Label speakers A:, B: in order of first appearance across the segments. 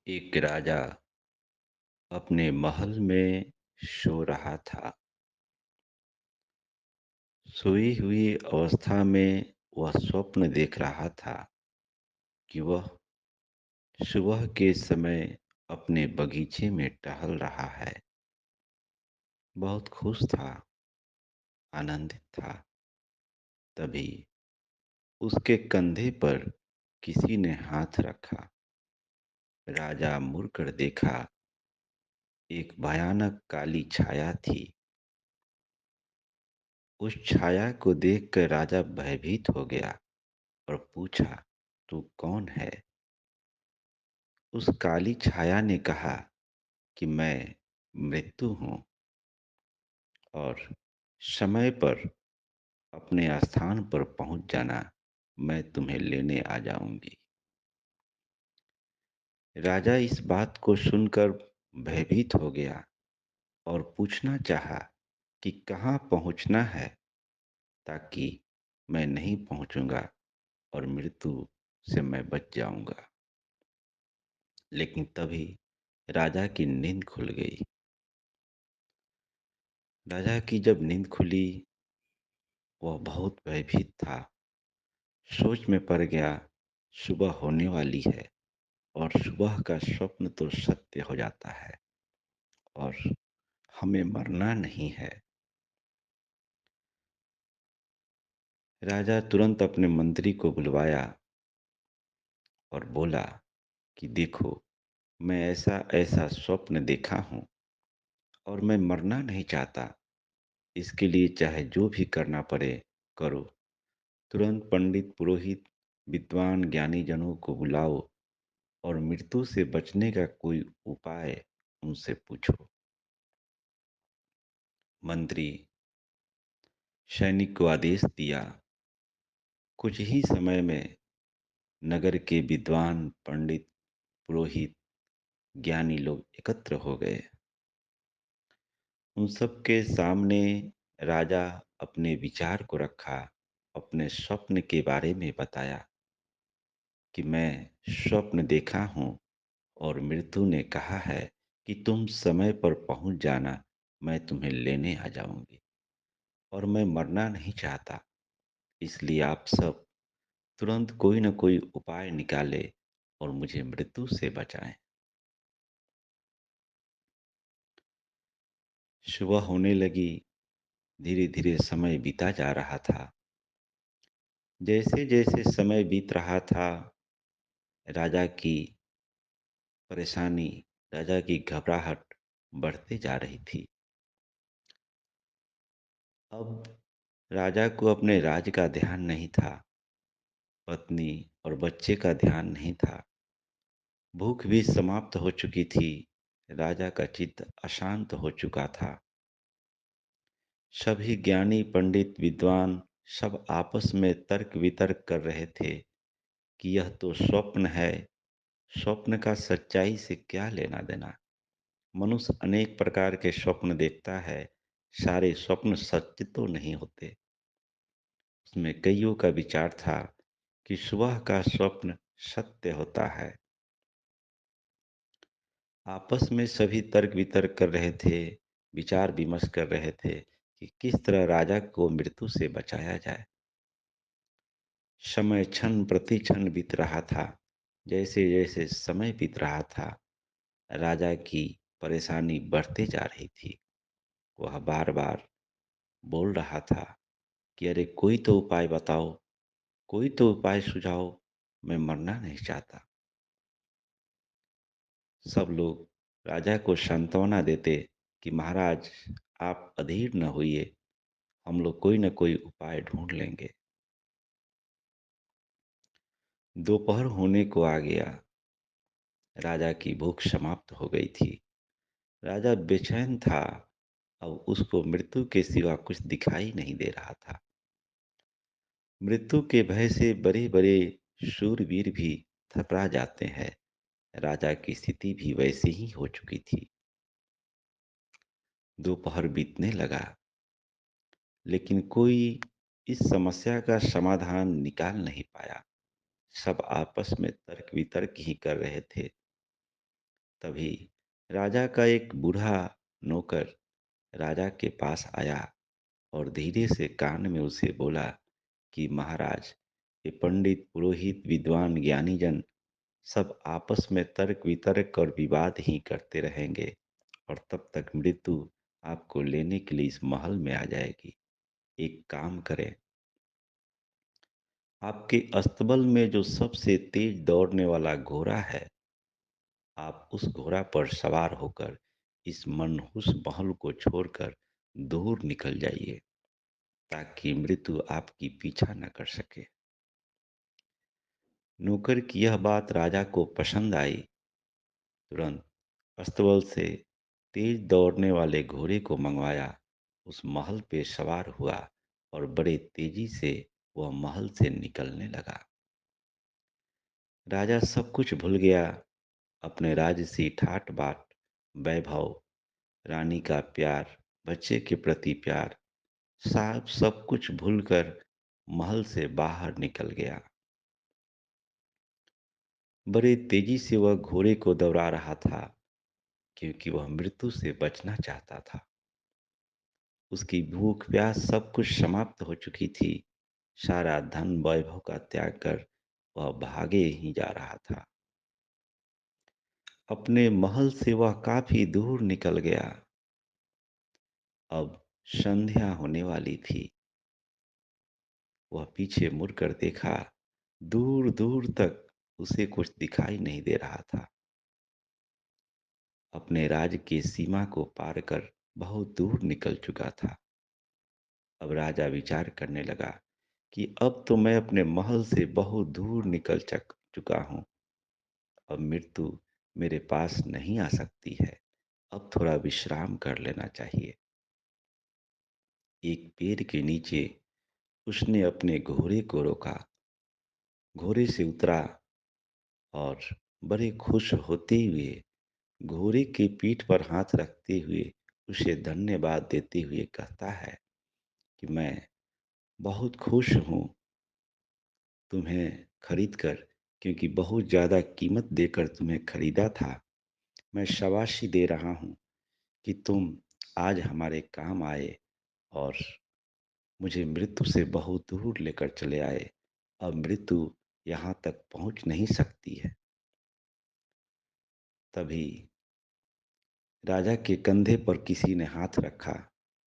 A: एक राजा अपने महल में सो रहा था। सोई हुई अवस्था में वह स्वप्न देख रहा था कि वह सुबह के समय अपने बगीचे में टहल रहा है। बहुत खुश था, आनंदित था। तभी उसके कंधे पर किसी ने हाथ रखा। राजा मुड़कर देखा, एक भयानक काली छाया थी। उस छाया को देखकर राजा भयभीत हो गया और पूछा, तू कौन है? उस काली छाया ने कहा कि मैं मृत्यु हूँ और समय पर अपने स्थान पर पहुंच जाना, मैं तुम्हें लेने आ जाऊंगी। राजा इस बात को सुनकर भयभीत हो गया और पूछना चाहा कि कहाँ पहुंचना है, ताकि मैं नहीं पहुंचूंगा और मृत्यु से मैं बच जाऊंगा। लेकिन तभी राजा की नींद खुल गई। राजा की जब नींद खुली, वह बहुत भयभीत था। सोच में पड़ गया, सुबह होने वाली है और सुबह का स्वप्न तो सत्य हो जाता है और हमें मरना नहीं है। राजा तुरंत अपने मंत्री को बुलवाया और बोला कि देखो, मैं ऐसा ऐसा स्वप्न देखा हूँ और मैं मरना नहीं चाहता। इसके लिए चाहे जो भी करना पड़े, करो। तुरंत पंडित, पुरोहित, विद्वान ज्ञानी जनों को बुलाओ और मृत्यु से बचने का कोई उपाय उनसे पूछो। मंत्री सैनिक को आदेश दिया। कुछ ही समय में नगर के विद्वान, पंडित, पुरोहित, ज्ञानी लोग एकत्र हो गए। उन सबके सामने राजा अपने विचार को रखा, अपने स्वप्न के बारे में बताया कि मैं स्वप्न देखा हूँ और मृत्यु ने कहा है कि तुम समय पर पहुंच जाना, मैं तुम्हें लेने आ जाऊंगी और मैं मरना नहीं चाहता। इसलिए आप सब तुरंत कोई न कोई उपाय निकाले और मुझे मृत्यु से बचाएं। सुबह होने लगी। धीरे धीरे समय बीता जा रहा था। जैसे जैसे समय बीत रहा था, राजा की परेशानी, राजा की घबराहट बढ़ते जा रही थी। अब राजा को अपने राज्य का ध्यान नहीं था, पत्नी और बच्चे का ध्यान नहीं था। भूख भी समाप्त हो चुकी थी। राजा का चित्त अशांत हो चुका था। सभी ज्ञानी, पंडित, विद्वान सब आपस में तर्क वितर्क कर रहे थे कि यह तो स्वप्न है। स्वप्न का सच्चाई से क्या लेना देना। मनुष्य अनेक प्रकार के स्वप्न देखता है। सारे स्वप्न सत्य तो नहीं होते। उसमें कईयों का विचार था कि सुबह का स्वप्न सत्य होता है। आपस में सभी तर्क वितर्क कर रहे थे, विचार विमर्श कर रहे थे कि किस तरह राजा को मृत्यु से बचाया जाए। समय क्षण प्रति क्षण बीत रहा था। जैसे जैसे समय बीत रहा था, राजा की परेशानी बढ़ते जा रही थी। वह बार बार बोल रहा था कि अरे कोई तो उपाय बताओ, कोई तो उपाय सुझाओ, मैं मरना नहीं चाहता। सब लोग राजा को सांत्वना देते कि महाराज, आप अधीर न होइए, हम लोग कोई न कोई उपाय ढूंढ लेंगे। दोपहर होने को आ गया। राजा की भूख समाप्त हो गई थी। राजा बेचैन था। अब उसको मृत्यु के सिवा कुछ दिखाई नहीं दे रहा था। मृत्यु के भय से बड़े बड़े शूरवीर भी थपरा जाते हैं। राजा की स्थिति भी वैसी ही हो चुकी थी। दोपहर बीतने लगा, लेकिन कोई इस समस्या का समाधान निकाल नहीं पाया। सब आपस में तर्क वितर्क ही कर रहे थे। तभी राजा का एक बूढ़ा नौकर राजा के पास आया और धीरे से कान में उसे बोला कि महाराज, ये पंडित पुरोहित विद्वान ज्ञानीजन सब आपस में तर्क वितर्क और विवाद ही करते रहेंगे और तब तक मृत्यु आपको लेने के लिए इस महल में आ जाएगी। एक काम करें, आपके अस्तबल में जो सबसे तेज दौड़ने वाला घोड़ा है, आप उस घोड़ा पर सवार होकर इस मनहूस महल को छोड़कर दूर निकल जाइए ताकि मृत्यु आपकी पीछा न कर सके। नौकर की यह बात राजा को पसंद आई। तुरंत अस्तबल से तेज दौड़ने वाले घोड़े को मंगवाया, उस महल पे सवार हुआ और बड़े तेजी से वह महल से निकलने लगा। राजा सब कुछ भूल गया, अपने राजसी ठाट बाट, वैभव, रानी का प्यार, बच्चे के प्रति प्यार, साहब सब कुछ भूलकर महल से बाहर निकल गया। बड़े तेजी से वह घोड़े को दौड़ा रहा था क्योंकि वह मृत्यु से बचना चाहता था। उसकी भूख प्यास सब कुछ समाप्त हो चुकी थी। सारा धन वैभव का त्याग कर वह भागे ही जा रहा था। अपने महल से वह काफी दूर निकल गया। अब संध्या होने वाली थी। वह पीछे मुड़कर देखा, दूर दूर तक उसे कुछ दिखाई नहीं दे रहा था। अपने राज की सीमा को पार कर बहुत दूर निकल चुका था। अब राजा विचार करने लगा कि अब तो मैं अपने महल से बहुत दूर निकल चुका हूँ। अब मृत्यु मेरे पास नहीं आ सकती है। अब थोड़ा विश्राम कर लेना चाहिए। एक पेड़ के नीचे उसने अपने घोड़े को रोका, घोड़े से उतरा और बड़े खुश होते हुए घोड़े की पीठ पर हाथ रखते हुए उसे धन्यवाद देते हुए कहता है कि मैं बहुत खुश हूँ तुम्हें खरीद कर, क्योंकि बहुत ज़्यादा कीमत देकर तुम्हें खरीदा था। मैं शाबाशी दे रहा हूँ कि तुम आज हमारे काम आए और मुझे मृत्यु से बहुत दूर लेकर चले आए। अब मृत्यु यहाँ तक पहुँच नहीं सकती है। तभी राजा के कंधे पर किसी ने हाथ रखा।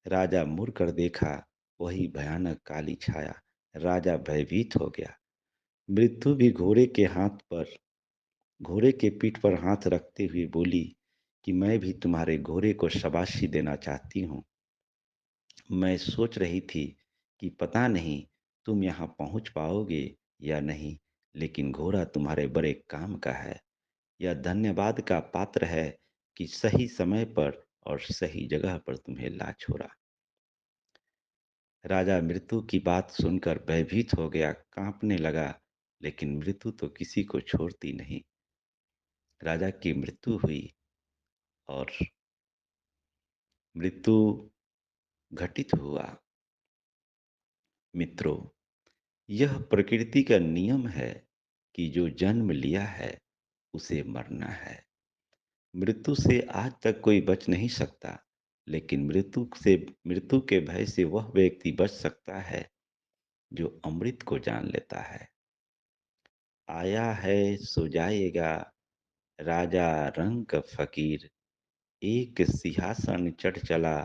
A: राजा मुड़ कर देखा, वही भयानक काली छाया। राजा भयभीत हो गया। मृत्यु भी घोड़े के पीठ पर हाथ रखते हुए बोली कि मैं भी तुम्हारे घोड़े को शाबाशी देना चाहती हूँ। मैं सोच रही थी कि पता नहीं तुम यहाँ पहुँच पाओगे या नहीं, लेकिन घोड़ा तुम्हारे बड़े काम का है। यह धन्यवाद का पात्र है कि सही समय पर और सही जगह पर तुम्हें ला छोड़ा। राजा मृत्यु की बात सुनकर भयभीत हो गया, कांपने लगा, लेकिन मृत्यु तो किसी को छोड़ती नहीं। राजा की मृत्यु हुई और मृत्यु घटित हुआ। मित्रों, यह प्रकृति का नियम है कि जो जन्म लिया है उसे मरना है। मृत्यु से आज तक कोई बच नहीं सकता, लेकिन मृत्यु के भय से वह व्यक्ति बच सकता है जो अमृत को जान लेता है। आया है सो जाएगा, राजा रंक फकीर, एक सिंहासन चढ़ चला,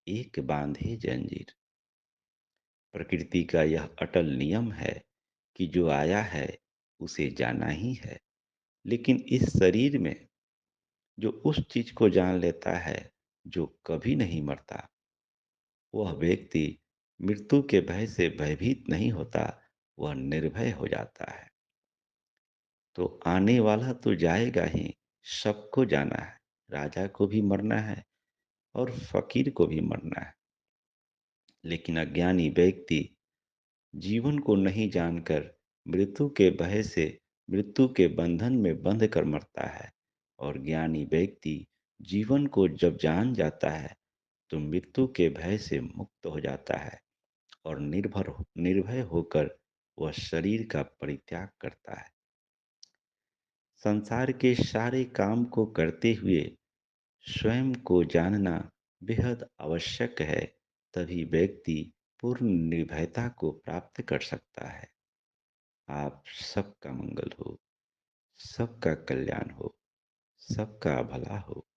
A: एक बांधे जंजीर। प्रकृति का यह अटल नियम है कि जो आया है उसे जाना ही है, लेकिन इस शरीर में जो उस चीज को जान लेता है जो कभी नहीं मरता, वह व्यक्ति मृत्यु के भय से भयभीत नहीं होता, वह निर्भय हो जाता है। तो आने वाला तो जाएगा ही, सबको जाना है। राजा को भी मरना है और फकीर को भी मरना है। लेकिन अज्ञानी व्यक्ति जीवन को नहीं जानकर मृत्यु के भय से मृत्यु के बंधन में बंध कर मरता है, और ज्ञानी व्यक्ति जीवन को जब जान जाता है तो मृत्यु के भय से मुक्त हो जाता है और निर्भय होकर वह शरीर का परित्याग करता है। संसार के सारे काम को करते हुए स्वयं को जानना बेहद आवश्यक है। तभी व्यक्ति पूर्ण निर्भयता को प्राप्त कर सकता है। आप सबका मंगल हो, सबका कल्याण हो, सबका भला हो।